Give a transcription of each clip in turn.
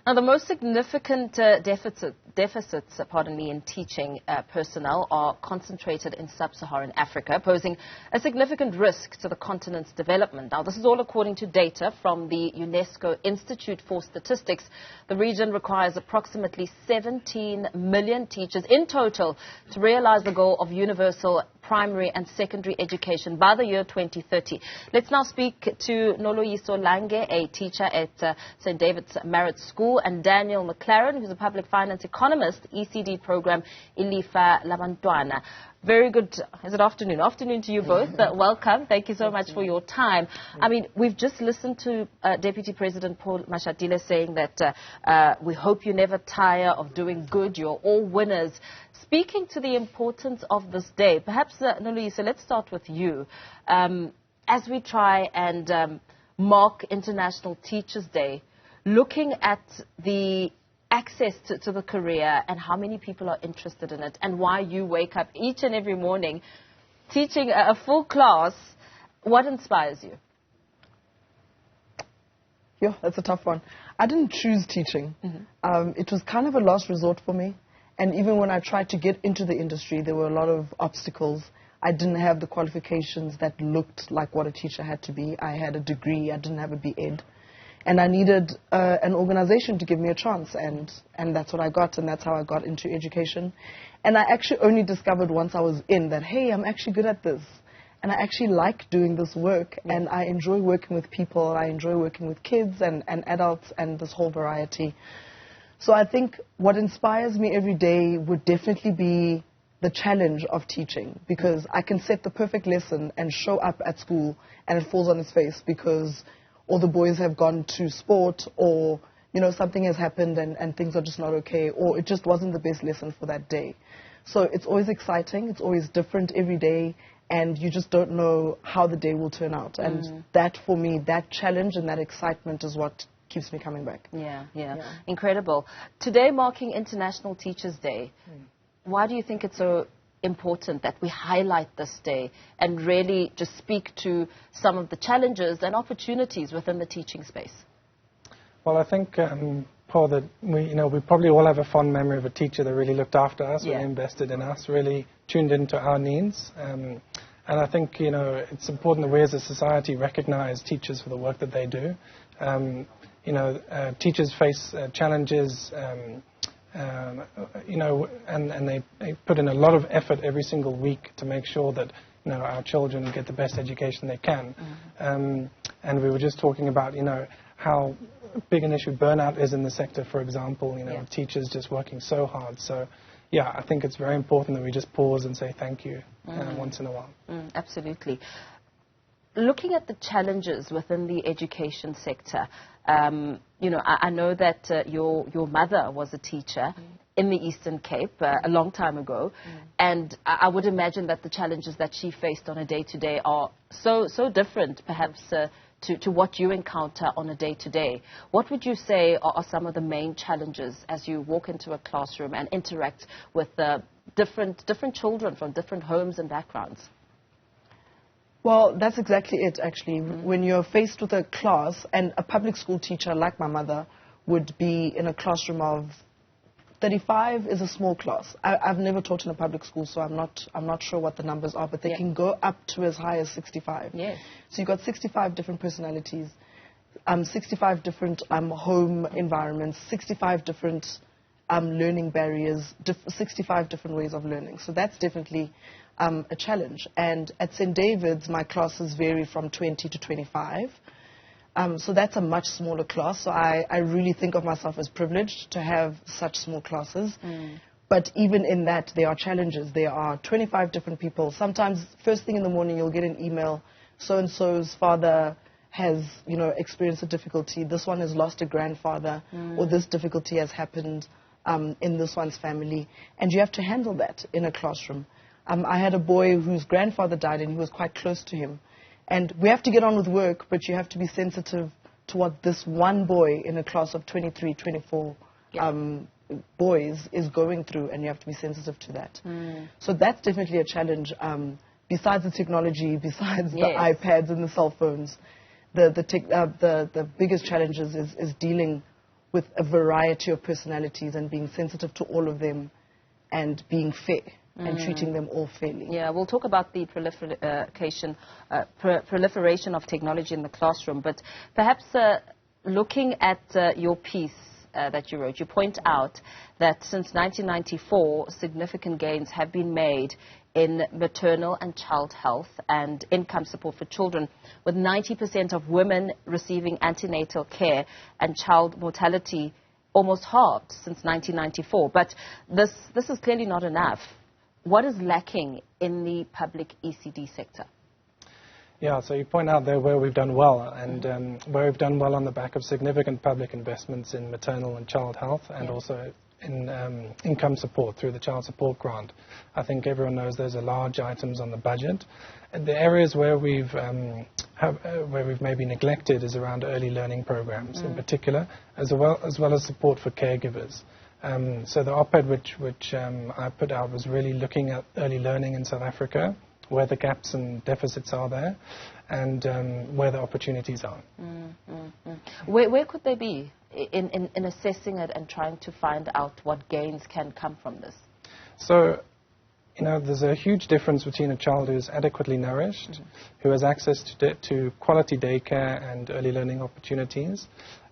Now, the most significant deficits in teaching personnel are concentrated in Sub-Saharan Africa, posing a significant risk to the continent's development. Now, this is all according to data from the Unesco Institute for Statistics. The region requires approximately 17 million teachers in total to realize the goal of universal primary and secondary education by the year 2030. Let's now speak to Noloyiso Lange, a teacher at St. David's Marist School, and Daniel Mclaren, who's a public finance economist, ECD program, Ilifa Labantwana. Very good, is it afternoon? Afternoon to you both. Welcome. Thank you so much for your time. I mean, we've just listened to Deputy President Paul Mashatile saying that we hope you never tire of doing good. You're all winners. Speaking to the importance of this day, perhaps, Noloyiso, let's start with you. As we try and mark International Teachers' Day, looking at the access to the career and how many people are interested in it and why you wake up each and every morning teaching a full class, what inspires you? Yeah, that's a tough one. I didn't choose teaching. It was kind of a last resort for me. And even when I tried to get into the industry, there were a lot of obstacles. I didn't have the qualifications that looked like what a teacher had to be. I had a degree. I didn't have a B.Ed. And I needed an organization to give me a chance. And that's what I got, and that's how I got into education. And I actually only discovered once I was in that, hey, I'm actually good at this. And I actually like doing this work. Yeah. And I enjoy working with people. I enjoy working with kids and adults and this whole variety. So I think what inspires me every day would definitely be the challenge of teaching, because I can set the perfect lesson and show up at school and it falls on its face because all the boys have gone to sport, or, you know, something has happened and things are just not okay, or it just wasn't the best lesson for that day. So it's always exciting, it's always different every day, and you just don't know how the day will turn out. And that, for me, that challenge and that excitement is what keeps me coming back. Yeah. Incredible. Today marking International Teachers' Day, why do you think it's so important that we highlight this day and really just speak to some of the challenges and opportunities within the teaching space? Well, I think, Paul, that we probably all have a fond memory of a teacher that really looked after us, really invested in us, really tuned into our needs. And I think, it's important that we as a society recognize teachers for the work that they do. Teachers face challenges, and they put in a lot of effort every single week to make sure that, our children get the best education they can. And we were just talking about, how big an issue burnout is in the sector, for example, teachers just working so hard. So, yeah, I think it's very important that we just pause and say thank you once in a while. Absolutely. Looking at the challenges within the education sector, I know that your mother was a teacher in the Eastern Cape a long time ago, and I would imagine that the challenges that she faced on a day-to-day are so different, perhaps, to what you encounter on a day-to-day. What would you say are some of the main challenges as you walk into a classroom and interact with different children from different homes and backgrounds? Well, that's exactly it, actually. When you're faced with a class, and a public school teacher like my mother would be in a classroom of 35 is a small class. I've never taught in a public school, so I'm not sure what the numbers are, but they can go up to as high as 65. Yes. So you've got 65 different personalities, 65 different home environments, 65 different learning barriers, 65 different ways of learning. So that's definitely a challenge. And at St. David's, my classes vary from 20 to 25. So that's a much smaller class. So I really think of myself as privileged to have such small classes. But even in that, there are challenges. There are 25 different people. Sometimes, first thing in the morning, you'll get an email, so-and-so's father has, experienced a difficulty. This one has lost a grandfather, or this difficulty has happened in this one's family. And you have to handle that in a classroom. I had a boy whose grandfather died, and he was quite close to him. And we have to get on with work, but you have to be sensitive to what this one boy in a class of 23, 24 boys is going through, and you have to be sensitive to that. So that's definitely a challenge. Besides the technology, besides the iPads and the cell phones, the biggest challenges is dealing with a variety of personalities and being sensitive to all of them and being fair and treating them all fairly. Yeah, we'll talk about the proliferation of technology in the classroom, but perhaps looking at your piece that you wrote, you point out that since 1994, significant gains have been made in maternal and child health and income support for children, with 90% of women receiving antenatal care and child mortality almost halved since 1994. But this is clearly not enough. What is lacking in the public ECD sector? Yeah, so you point out there where we've done well, and where we've done well on the back of significant public investments in maternal and child health, and also in income support through the child support grant. I think everyone knows those are large items on the budget. And the areas where we've maybe neglected is around early learning programs in particular, as well as support for caregivers. So the op-ed which I put out was really looking at early learning in South Africa, where the gaps and deficits are there, and where the opportunities are. Where could they be in assessing it and trying to find out what gains can come from this? So, there's a huge difference between a child who is adequately nourished, who has access to quality daycare and early learning opportunities,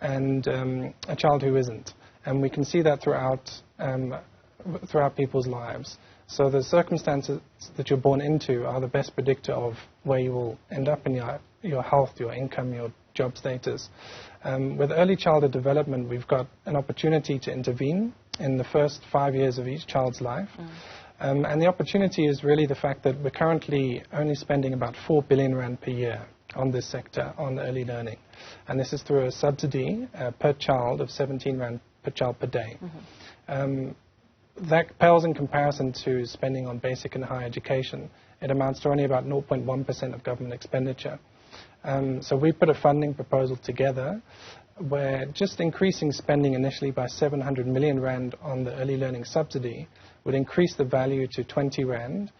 and a child who isn't. And we can see that throughout people's lives. So the circumstances that you're born into are the best predictor of where you will end up in your health, your income, your job status. With early childhood development, we've got an opportunity to intervene in the first 5 years of each child's life. And the opportunity is really the fact that we're currently only spending about 4 billion rand per year on this sector, on early learning. And this is through a subsidy per child of 17 rand per child per day. That pales in comparison to spending on basic and higher education. It amounts to only about 0.1% of government expenditure. So we put a funding proposal together where just increasing spending initially by 700 million rand on the early learning subsidy would increase the value to 20 rand,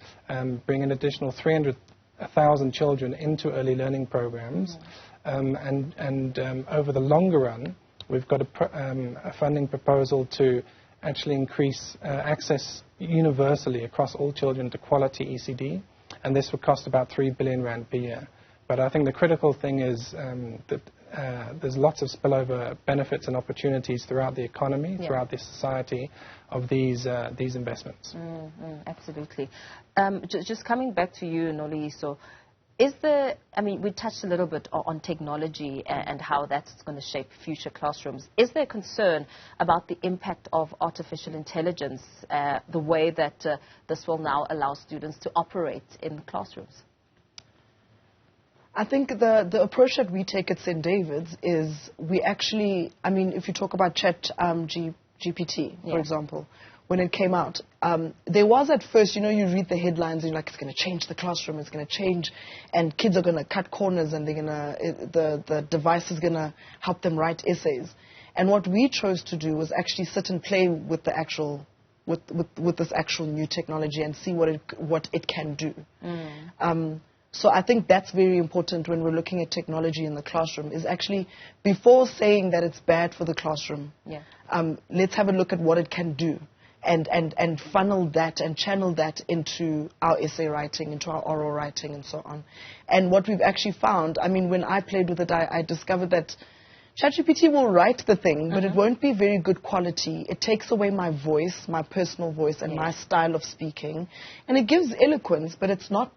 bring an additional 300,000 children into early learning programs, and over the longer run, we've got a funding proposal to actually increase access universally across all children to quality ECD, and this would cost about 3 billion rand per year. But I think the critical thing is that there's lots of spillover benefits and opportunities throughout the economy, throughout the society of these investments. Absolutely. Just coming back to you, Noloyiso, we touched a little bit on technology and how that's going to shape future classrooms. Is there concern about the impact of artificial intelligence, the way that this will now allow students to operate in classrooms? I think the approach that we take at St. David's is we actually, if you talk about GPT, for example, when it came out, there was at first, you read the headlines and you're like, it's going to change the classroom, it's going to change, and kids are going to cut corners and the device is going to help them write essays. And what we chose to do was actually sit and play with the actual, with this actual new technology and see what it can do. So I think that's very important when we're looking at technology in the classroom, is actually, before saying that it's bad for the classroom, let's have a look at what it can do. And funnel that and channel that into our essay writing, into our oral writing, and so on. And what we've actually found, when I played with it, I discovered that ChatGPT will write the thing, but it won't be very good quality. It takes away my voice, my personal voice, and my style of speaking. And it gives eloquence, but it's not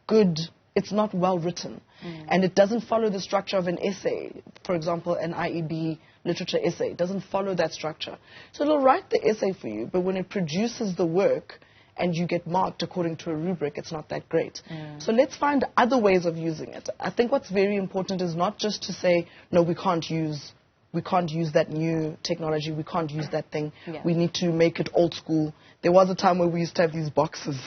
good. It's not well written. And it doesn't follow the structure of an essay. For example, an IEB literature essay. It doesn't follow that structure. So it'll write the essay for you, but when it produces the work and you get marked according to a rubric, it's not that great. So let's find other ways of using it. I think what's very important is not just to say, no, we can't use that new technology, we can't use that thing, we need to make it old school. There was a time where we used to have these boxes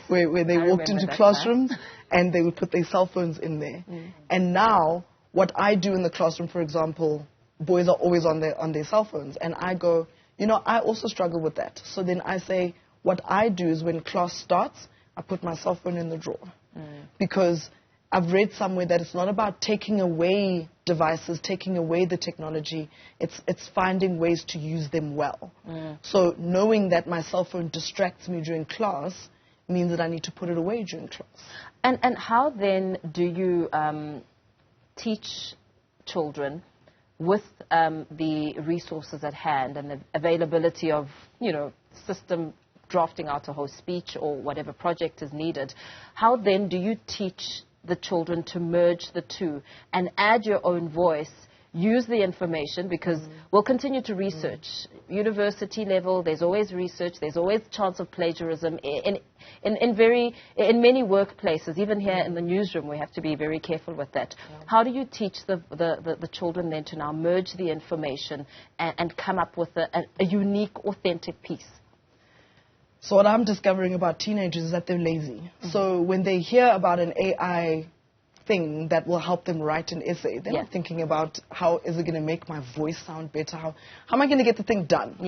where they walked into classrooms and they would put their cell phones in there. And now, what I do in the classroom, for example, boys are always on their cell phones, and I go, I also struggle with that. So then I say, what I do is when class starts, I put my cell phone in the drawer. Because I've read somewhere that it's not about taking away devices, taking away the technology. It's finding ways to use them well. So knowing that my cell phone distracts me during class means that I need to put it away during class. And how then do you teach children with the resources at hand and the availability of, system drafting out a whole speech or whatever project is needed? How then do you teach the children to merge the two and add your own voice, use the information, because we'll continue to research. University level, there's always research, there's always chance of plagiarism. In many workplaces, even here in the newsroom, we have to be very careful with that. How do you teach the children then to now merge the information and come up with a unique, authentic piece? So what I'm discovering about teenagers is that they're lazy. So when they hear about an AI thing that will help them write an essay, they're not thinking about how is it going to make my voice sound better, how am I going to get the thing done?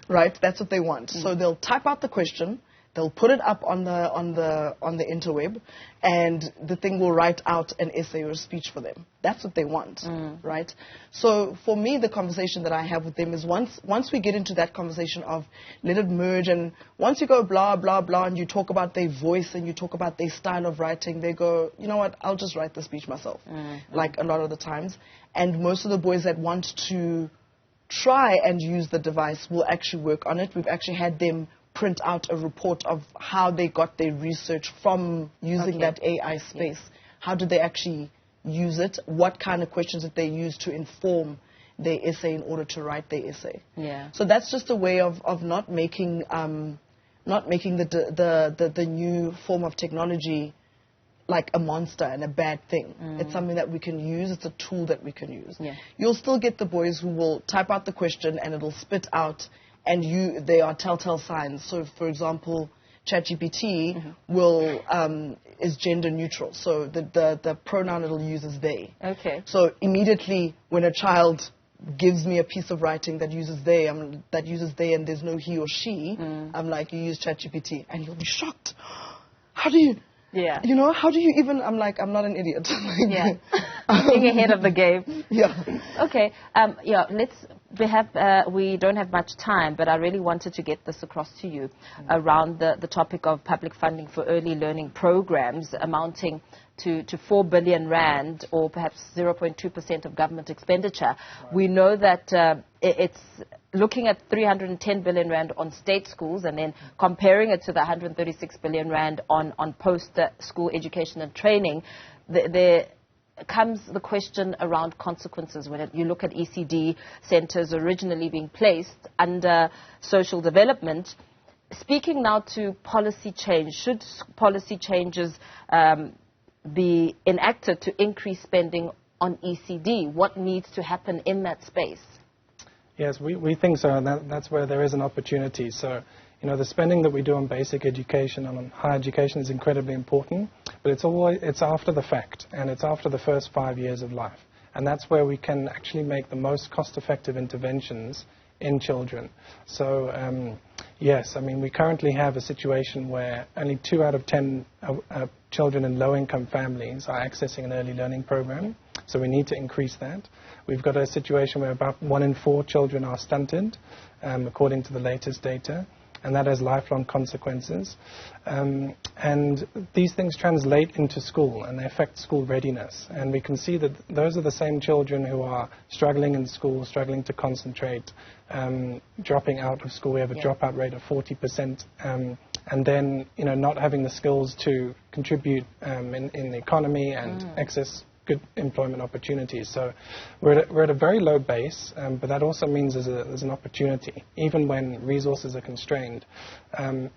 Right? That's what they want. So they'll type out the question, they'll put it up on the interweb, and the thing will write out an essay or a speech for them. That's what they want, right? So for me, the conversation that I have with them is once we get into that conversation of let it merge, and once you go blah, blah, blah, and you talk about their voice and you talk about their style of writing, they go, you know what, I'll just write the speech myself, like a lot of the times. And most of the boys that want to try and use the device will actually work on it. We've actually had them print out a report of how they got their research from using that AI space. How did they actually use it? What kind of questions did they use to inform their essay in order to write their essay? So that's just a way of not making the new form of technology like a monster and a bad thing. It's something that we can use. It's a tool that we can use. You'll still get the boys who will type out the question and it'll spit out, and they are telltale signs. So, for example, ChatGPT is gender neutral. So the pronoun it'll use is they. So immediately when a child gives me a piece of writing that uses they, and there's no he or she, I'm like, you use ChatGPT, and you'll be shocked. How do you? How do you even? I'm like, I'm not an idiot. Being ahead of the game. Okay. We don't have much time, but I really wanted to get this across to you around the topic of public funding for early learning programs amounting to 4 billion rand, or perhaps 0.2% of government expenditure. We know that it's looking at 310 billion rand on state schools and then comparing it to the 136 billion rand on post-school education and training. There comes the question around consequences when you look at ECD centres originally being placed under social development. Speaking now to policy change, should policy changes be enacted to increase spending on ECD? What needs to happen in that space? Yes, we think so, and that's where there is an opportunity. So, the spending that we do on basic education and on higher education is incredibly important, but it's after the fact, and it's after the first 5 years of life. And that's where we can actually make the most cost-effective interventions in children. So, yes, we currently have a situation where only 2 out of 10 children in low-income families are accessing an early learning program. So we need to increase that. We've got a situation where about 1 in 4 children are stunted, according to the latest data, and that has lifelong consequences. And these things translate into school, and they affect school readiness. And we can see that those are the same children who are struggling in school, struggling to concentrate, dropping out of school. We have a dropout rate of 40%, and then not having the skills to contribute in the economy and access good employment opportunities. So we're at a very low base, but that also means there's an opportunity, even when resources are constrained.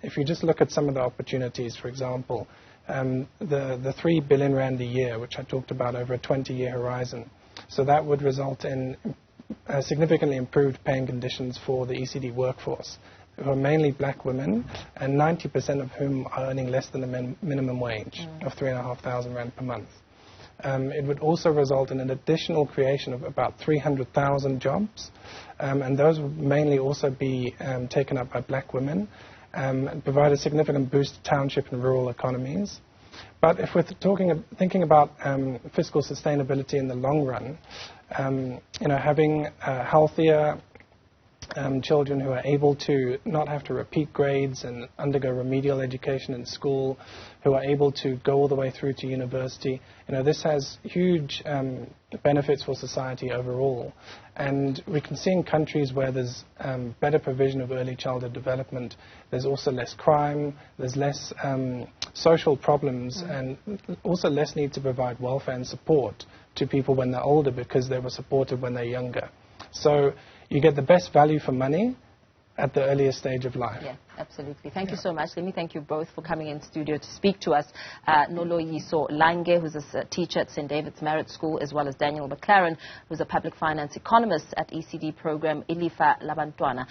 If you just look at some of the opportunities, for example, the 3 billion rand a year, which I talked about over a 20-year horizon, so that would result in significantly improved paying conditions for the ECD workforce, who are mainly black women, and 90% of whom are earning less than the minimum wage of 3,500 rand per month. It would also result in an additional creation of about 300,000 jobs, and those would mainly also be taken up by black women, and provide a significant boost to township and rural economies. But if we're thinking about fiscal sustainability in the long run, having healthier children who are able to not have to repeat grades and undergo remedial education in school, who are able to go all the way through to university, this has huge benefits for society overall. And we can see in countries where there's better provision of early childhood development, there's also less crime, there's less social problems, and also less need to provide welfare and support to people when they're older because they were supported when they're younger. So you get the best value for money at the earliest stage of life. Yeah, absolutely. Thank you so much. Let me thank you both for coming in studio to speak to us. Noloyiso Lange, who's a teacher at St. David's Marist School, as well as Daniel Mclaren, who's a public finance economist at ECD program Ilifa Labantwana.